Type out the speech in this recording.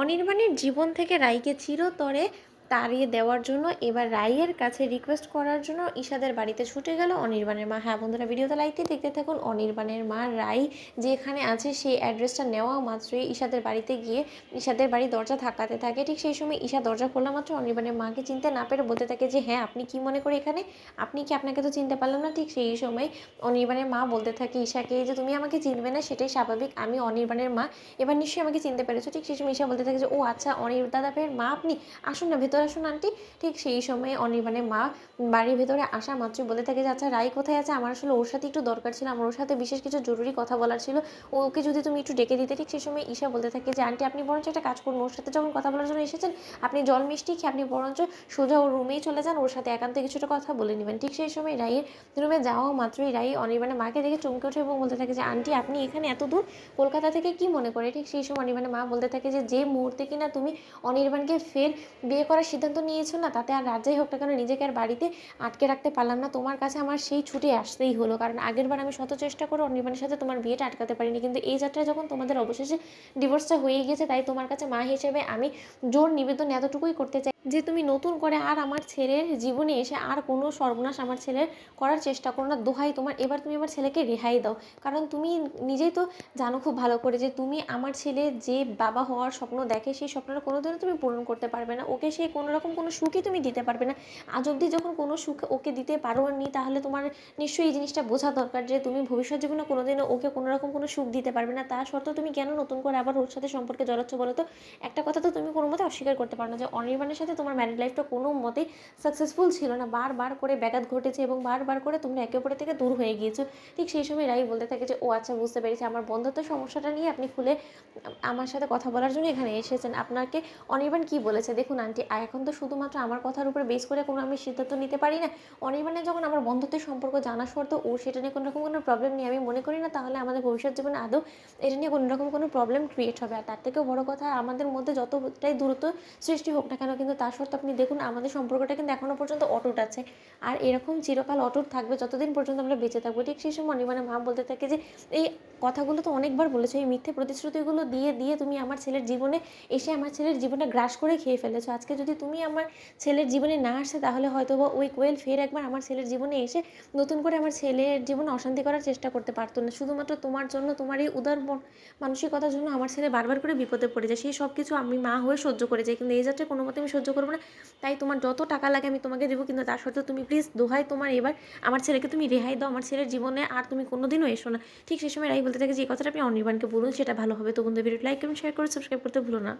অনির্বাণের জীবন থেকে রাইকে চিরতরে তাড়িয়ে দেওয়ার জন্য এবার রাইয়ের কাছে রিকোয়েস্ট করার জন্য ঈশাদের বাড়িতে ছুটে গেল অনির্বাণের মা। হ্যাঁ বন্ধুরা, ভিডিওতে লাইকটি দেখতে থাকুন। অনির্বাণের মা রাই যেখানে আছে সেই অ্যাড্রেসটা নেওয়া মাত্রই ঈশাদের বাড়িতে গিয়ে ঈশাদের বাড়ির দরজা ধাক্কাতে থাকে। ঠিক সেই সময় ঈশা দরজা খোলা মাত্র অনির্বাণের মাকে চিনতে না পেরে বলতে থাকে যে হ্যাঁ আপনি কি মনে করে এখানে, আপনি কি, আপনাকে তো চিনতে পারলাম না। ঠিক সেই সময় অনির্বাণের মা বলতে থাকে ঈশাকে যে তুমি আমাকে চিনবে না সেটাই স্বাভাবিক, আমি অনির্বাণের মা, এবার নিশ্চয়ই আমাকে চিনতে পেরেছো। ঠিক সেই সময় ঈশা বলতে থাকে যে ও আচ্ছা দাদা ভাইয়ের মা আপনি, আসুন না ভেতরে আসুন আন্টি। ঠিক সেই সময় অনির্বাণের মা বাড়ির ভেতরে আসা মাত্রই বলে থাকে যে আচ্ছা রাই কোথায় আছে, আমার আসলে ওর সাথে একটু দরকার ছিল, আমার ওর সাথে বিশেষ কিছু জরুরি কথা বলার ছিল, ওকে যদি তুমি একটু ডেকে দিতে। ঠিক সেই সময় ঈশা বলতে থাকে যে আন্টি আপনি বরঞ্চ একটা কাজ করুন, ওর সাথে যখন কথা বলার জন্য এসেছেন আপনি জল মিষ্টি খেয়ে আপনি বরঞ্চ সোজা ওর রুমেই চলে যান, ওর সাথে একান্তে কিছুটা কথা বলে নেবেন। ঠিক সেই সময় রাইয়ের রুমে যাওয়া মাত্রই রাই অনির্বাণের মাকে দেখে চমকে ওঠে এবং বলতে থাকে যে আন্টি আপনি এখানে এত দূর কলকাতা থেকে কি মনে করে। ঠিক সেই সময় অনির্বাণের মা বলতে থাকে যে মুহূর্তে কিনা তুমি অনির্বাণকে ফের বিয়ে করার সিদ্ধান্ত নিয়েছো না, তাতে আর রাজ্যেই হোক না কেন নিজেকে আর বাড়িতে আটকে রাখতে পারলাম না, তোমার কাছে আমার সেই ছুটে আসতেই হলো, কারণ আগেরবার আমি শত চেষ্টা করে অনির্বাণের সাথে তোমার বিয়েটা আটকাতে পারিনি, কিন্তু এই যাত্রায় যখন তোমাদের অবশেষে ডিভোর্সটা হয়ে গিয়েছে তাই তোমার কাছে মা হিসেবে আমি জোর নিবেদন এতটুকুই করতে চাই যে তুমি নতুন করে আর আমার ছেলের জীবনে এসে আর কোনো সর্বনাশ আমার ছেলের করার চেষ্টা করো না, দোহাই তোমার, এবার তুমি আমার ছেলেকে রেহাই দাও, কারণ তুমি নিজেই তো জানো খুব ভালো করে যে তুমি আমার ছেলে যে বাবা হওয়ার স্বপ্ন দেখে সেই স্বপ্নটা কোনোদিনও তুমি পূরণ করতে পারবে না, ওকে সে কোনো রকম কোনো সুখই তুমি দিতে পারবে না, আজ অবধি যখন কোনো সুখ ওকে দিতে পারো নি তাহলে তোমার নিশ্চয়ই এই জিনিসটা বোঝা দরকার যে তুমি ভবিষ্যৎ জীবনে কোনোদিনও ওকে কোনো রকম কোনো সুখ দিতে পারবে না, তা সত্ত্বেও তুমি কেন নতুন করে আবার ওর সাথে সম্পর্কে জড়াচ্ছ বলো তো। একটা কথা তো তুমি কোনো মতে অস্বীকার করতে পারো না যে অনির্বাণের সাথে তোমার ম্যারিড লাইফটা কোনো মতেই সাকসেসফুল ছিল না, বারবার করে ব্যাঘাত ঘটেছে এবং বারবার করে তোমরা একে অপরের থেকে দূর হয়ে গিয়েছো। ঠিক সেই সময় রাই বলতে থাকে যে ও আচ্ছা বুঝতে পেরেছি, আমার বন্ধুত্ব সমস্যাটা নিয়ে আপনি খুলে আমার সাথে কথা বলার জন্য এখানে এসেছেন, আপনাকে অনির্বাণ কি বলেছে। দেখুন আন্টি এখন তো শুধুমাত্র আমার কথার উপর বেস করে কোনো আমি সিদ্ধান্ত নিতে পারি না, অনির্বাণের যখন আমার বন্ধুত্বের সম্পর্ক জানা সত্ত্বেও ও সেটা নিয়ে কোনো রকম কোনো প্রবলেম নিয়ে আমি মনে করি না তাহলে আমাদের ভবিষ্যৎ জীবনে আদৌ এটা নিয়ে কোনো রকম কোনো প্রবলেম ক্রিয়েট হবে। আর তার থেকেও বড় কথা আমাদের মধ্যে যতটাই দূরত্ব সৃষ্টি হোক না কেন কিন্তু তার সত্ত্বেও আপনি দেখুন আমাদের সম্পর্কটা কিন্তু এখনও পর্যন্ত অটুট আছে, আর এরকম চিরকাল অটুট থাকবে যতদিন পর্যন্ত আমরা বেঁচে থাকবো। ঠিক সেই সময় অনির্বাণের মা বলতে থাকে যে এই কথাগুলো তো অনেকবার বলেছো, এই মিথ্যে প্রতিশ্রুতিগুলো দিয়ে দিয়ে তুমি আমার ছেলের জীবনে এসে আমার ছেলের জীবনটা গ্রাস করে খেয়ে ফেলেছো, আজকে যদি তুমি আমার ছেলের জীবনে না আসে তাহলে হয়তো বা ওই কোয়েল ফের একবার আমার ছেলের জীবনে এসে নতুন করে আমার ছেলের জীবনে অশান্তি করার চেষ্টা করতে পারতো না, শুধুমাত্র তোমার জন্য, তোমার এই উদার মানসিকতার জন্য আমার ছেলে বারবার করে বিপদে পড়ে যায়, সেই সব কিছু আমি মা হয়ে সহ্য করে যাই, কিন্তু এই যাত্রায় কোনো মতে আমি সহ্য করবো না, তাই তোমার যত টাকা লাগে আমি তোমাকে দেবো, কিন্তু তার সত্ত্বেও তুমি প্লিজ দোহাই তোমার এবার আমার ছেলেকে তুমি রেহাই দাও, আমার ছেলের জীবনে আর তুমি কোনোদিনও এসো না। ঠিক সেই সময় রাই বলতে থাকে যে এই কথাটা আপনি অনির্বাণকে বলুন, সেটা ভালো হবে। তো বন্ধু ভিডিওটি লাইক করুন, শেয়ার করে সাবস্ক্রাইব করতে ভুলো না।